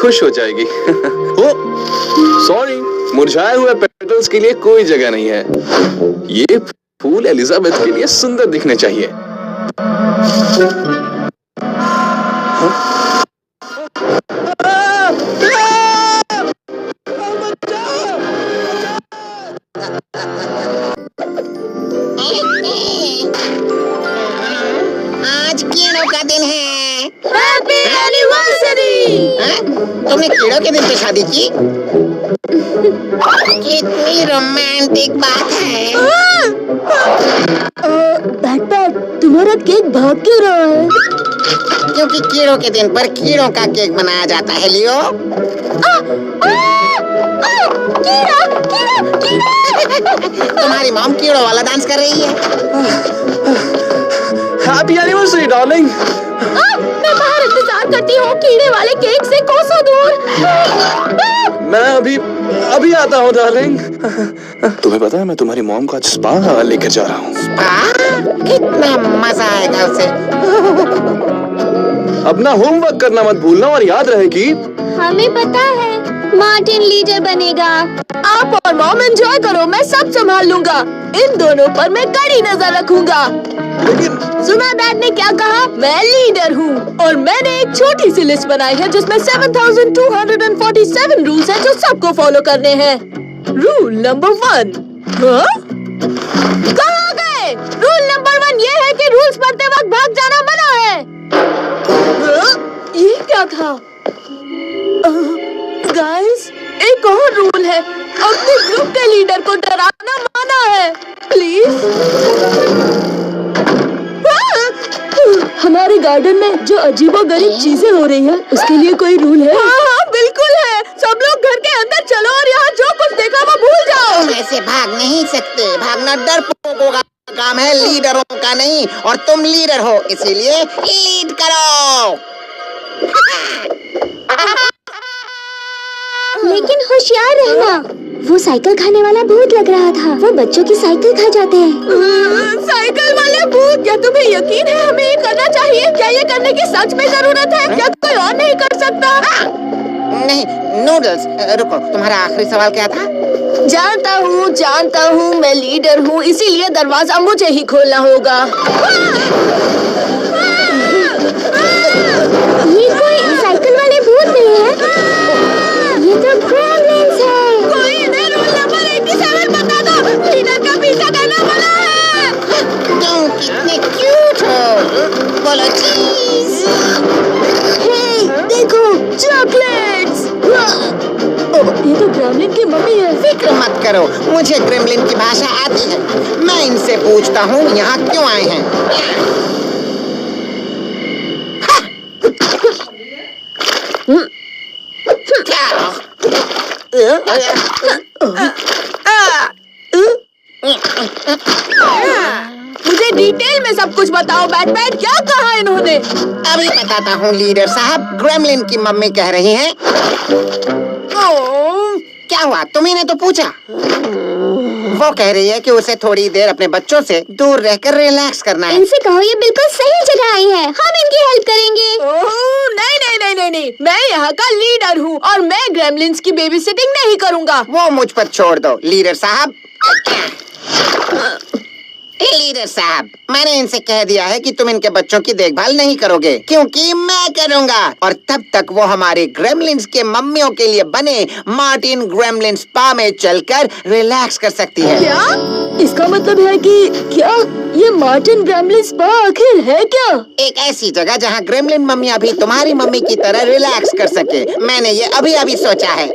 खुश हो जाएगी। ओ, सॉरी, मुरझाए हुए पेटल्स के लिए कोई जगह नहीं है। ये फूल एलिजाबेथ के लिए सुंदर दिखने चाहिए। आज कीड़ों का दिन है। Happy anniversary. तुमने कीड़ों के दिन पे शादी की? कितनी रोमांटिक बात है। बैट तुम्हारा केक भाग क्यों रहा है? क्योंकि कीड़ों के दिन पर कीड़ों का केक बनाया जाता है लियो। तुम्हारी मॉम कीड़ों वाला डांस कर रही है। Happy anniversary darling. मैं बाहर इंतजार करती हूँ कीड़े वाले केक से कोसों दूर। मैं अभी आता हूँ डार्लिंग। तुम्हें पता है मैं तुम्हारी मॉम को आज स्पा लेकर जा रहा हूँ। कितना मजा आएगा उसे। अपना होमवर्क करना मत भूलना और याद रहे कि हमें पता है मार्टिन लीडर बनेगा। आप और मॉम एंजॉय करो, मैं सब संभाल लूंगा। इन दोनों पर मैं कड़ी नजर रखूंगा। लेकिन सुना डैड ने क्या कहा? मैं लीडर हूँ और मैंने एक छोटी सी लिस्ट बनाई है जिसमें 7247 रूल्स हैं जो सबको फॉलो करने हैं। Rule number 1। कहाँ गए? रूल नंबर 1 ये है कि रूल्स पढ़ते वक्त भाग जाना मना है। ये क्या था? गाइस, एक और रूल है, अपने ग्रुप के लीडर को डराना मना है। प्लीज। हमारे गार्डन में जो अजीबोगरीब चीजें हो रही हैं, उसके लिए कोई रूल है? हाँ, बिल्कुल है। सब लोग घर के अंदर चलो और यहाँ जो कुछ देखा वो भूल जाओ। तुम ऐसे भाग नहीं सकते। भागना डरपोकों का काम है, लीडरों का नहीं। और तुम लीडर हो, इसीलिए लीड करो। लेकिन होशियार रहना, वो साइकिल खाने वाला भूत लग रहा था। वो बच्चों की साइकिल खा जाते हैं। साइकिल वाले भूत, क्या तुम्हें यकीन है हमें ये करना चाहिए? क्या ये करने की सच में जरूरत है? क्या कोई और नहीं कर सकता? नहीं, नूडल्स, रुको, तुम्हारा आखिरी सवाल क्या था? जानता हूँ, मैं लीडर हूँ, इसीलिए दरवाजा मुझे ही खोलना होगा। ये कोई साइकिल वाले भूत नहीं है, ये तो ग्रेमलिन्स है। कोई इन्हें रूल नंबर 87 बता दो। लीडर का पीछा करना मना है। तुम कितने क्यूट हो। बोलो चीज। हे, देखो चॉकलेट्स। ये तो ग्रेमलिन की मम्मी है। फिक्र मत करो, मुझे ग्रेमलिन की भाषा आती है। मैं इनसे पूछता हूँ यहाँ क्यों आए हैं। मुझे डिटेल में सब कुछ बताओ बैटमैन, क्या कहा इन्होंने? अभी बताता हूँ लीडर साहब। ग्रेमलिन की मम्मी कह रही हैं। क्या हुआ? तुम्ही ने तो पूछा। वो कह रही है कि उसे थोड़ी देर अपने बच्चों से दूर रहकर रिलैक्स करना है। इनसे कहो ये बिल्कुल सही जगह आई है, हम इनकी हेल्प करेंगे। नहीं, मैं यहाँ का लीडर हूँ और मैं ग्रेमलिन्स की बेबी सिटिंग नहीं करूँगा। वो मुझ पर छोड़ दो लीडर साहब। लीडर साहब, मैंने इनसे कह दिया है कि तुम इनके बच्चों की देखभाल नहीं करोगे, क्योंकि मैं करूँगा। और तब तक वो हमारे ग्रेमलिन्स के मम्मियों के लिए बने मार्टिन ग्रेमलिन स्पा में चलकर रिलैक्स कर सकती है। क्या? इसका मतलब है कि क्या ये मार्टिन ग्रेमलिन स्पा आखिर है क्या? एक ऐसी जगह जहाँ ग्रेमलिन मम्मियाँ भी तुम्हारी मम्मी की तरह रिलैक्स कर सके। मैंने ये अभी सोचा है।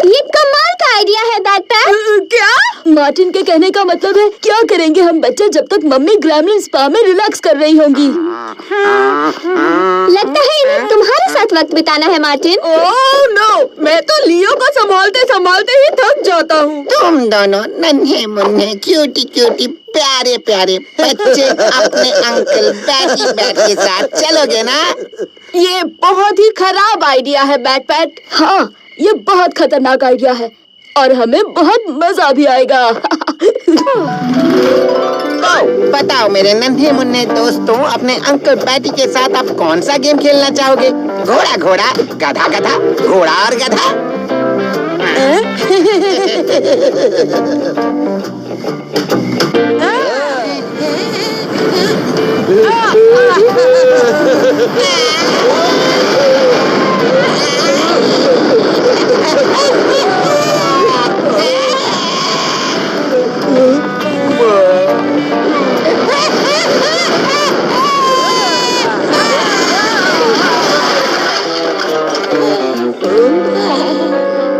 ये कमाल का आइडिया है बैकपैक। क्या? मार्टिन के कहने का मतलब है क्या करेंगे हम बच्चे जब तक मम्मी ग्रेमलिन स्पा में रिलैक्स कर रही होंगी? लगता है इन्हें तुम्हारे साथ वक्त बिताना है मार्टिन। ओह नो, मैं तो लियो को संभालते ही थक जाता हूँ। तुम दोनों नन्हे मुन्ने क्यूटी प्यारे बच्चे अपने अंकल बैट के साथ चलोगे ना? ये बहुत ही खराब आइडिया है बैकपैक। हाँ, ये बहुत खतरनाक आइडिया है और हमें बहुत मजा भी आएगा। बताओ मेरे नन्हे मुन्ने दोस्तों, अपने अंकल पैटी के साथ आप कौन सा गेम खेलना चाहोगे? घोड़ा घोड़ा, गधा गधा, घोड़ा और गधा?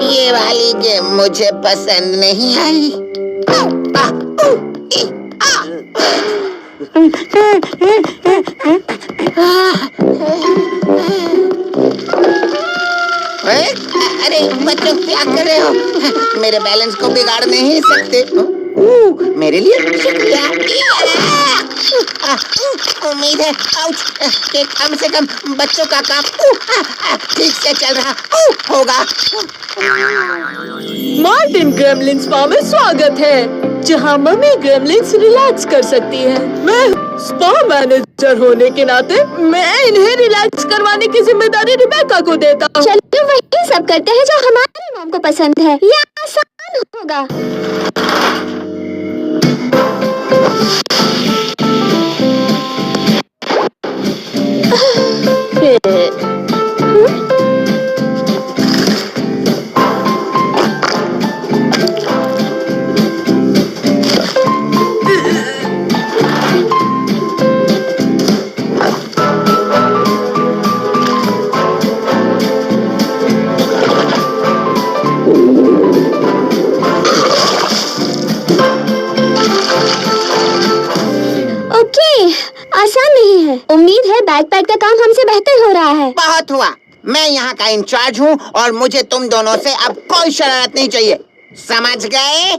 ये वाली गेम मुझे पसंद नहीं आई। अरे बच्चों, क्या कर रहे हो? मेरे बैलेंस को बिगाड़ नहीं सकते। मेरे लिए शुक्रिया। उम्मीद है कि कम से कम बच्चों का काम ठीक से चल रहा होगा। मार्टिन ग्रेमलिन्स फार्म में स्वागत है, जहां मम्मी ग्रेमलिन्स रिलैक्स कर सकती है। मैं स्पा मैनेजर होने के नाते मैं इन्हें रिलैक्स करवाने की जिम्मेदारी रिबेका को देता हूँ। चलो वही सब करते हैं जो हमारे मॉम को पसंद है। ये आसान होगा। आसान नहीं है। उम्मीद है बैकपैक का काम हमसे बेहतर हो रहा है। बहुत हुआ। मैं यहाँ का इंचार्ज हूँ और मुझे तुम दोनों से अब कोई शरारत नहीं चाहिए, समझ गए?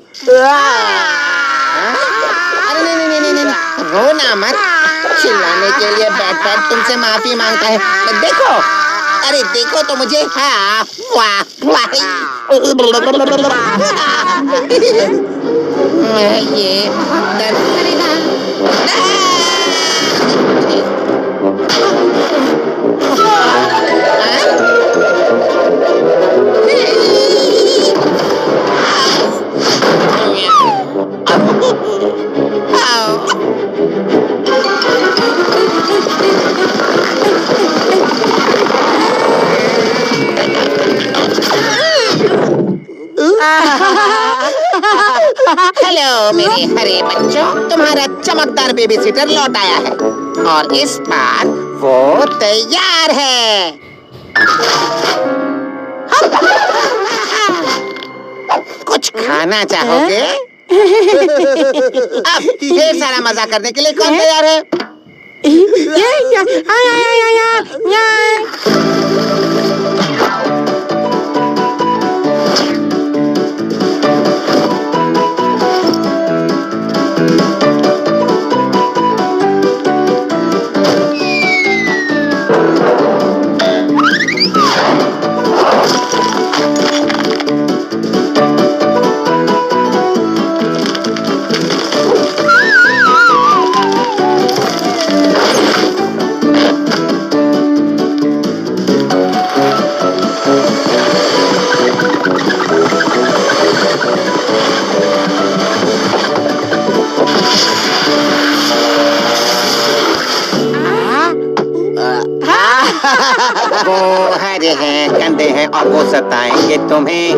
अरे नहीं, रोना मत। चिल्लाने के लिए बैकपैक तुमसे माफी मांगता है। देखो, अरे देखो तो मुझे। ये दर्द करेगा। हेलो मेरे हरे बच्चों, तुम्हारा चमकदार बेबी सिटर लौट आया है और इस बार वो तैयार है। कुछ खाना चाहोगे? अब ढेर सारा मजा करने के लिए कौन तैयार है? वो हरे हैं, गंदे हैं और वो सताएंगे तुम्हें।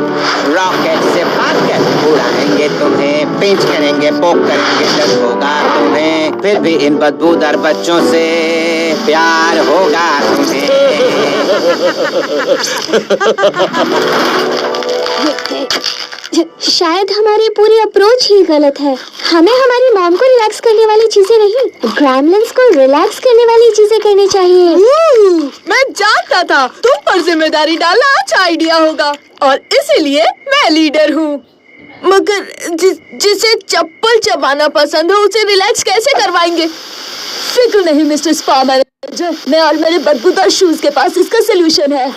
रॉकेट से भागकर उड़ाएंगे तुम्हें, पिंच करेंगे, पोक करेंगे, दर्द होगा तुम्हें। फिर भी इन बदबूदार बच्चों से प्यार होगा तुम्हें। शायद हमारी पूरी अप्रोच ही गलत है। हमें हमारी मॉम को रिलैक्स करने वाली चीजें नहीं, ग्रैमलिन्स को रिलैक्स करने वाली चीजें करनी चाहिए। मैं जानता था तुम पर जिम्मेदारी डालना अच्छा आइडिया होगा और इसीलिए मैं लीडर हूँ। मगर जिसे चप्पल चबाना पसंद है उसे रिलैक्स कैसे करवाएंगे? फिक्र नहीं मिस्टर स्पा मैनेजर, मैं और मेरे बदबूदार शूज के पास इसका सलूशन है।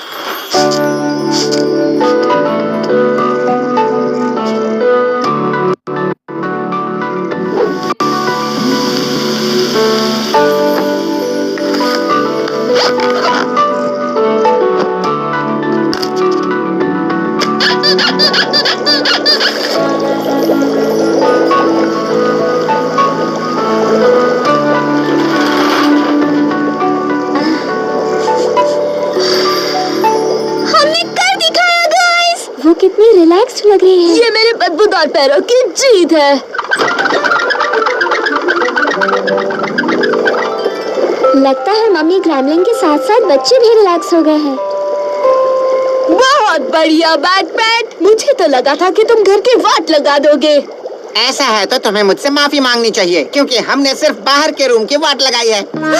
हमने कर दिखाया गाइस। वो कितनी रिलैक्स्ड लग रही है। ये मेरे बदबूदार पैरों की जीत है। लगता है मम्मी ग्रैमलिन के साथ साथ बच्चे भी रिलैक्स हो गए हैं। बहुत बढ़िया बैटमैन। मुझे तो लगा था कि तुम घर के वाट लगा दोगे। ऐसा है तो तुम्हें मुझसे माफी मांगनी चाहिए क्योंकि हमने सिर्फ बाहर के रूम की वाट लगाई है। हाँ?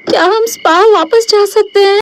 क्या हम स्पा वापस जा सकते हैं?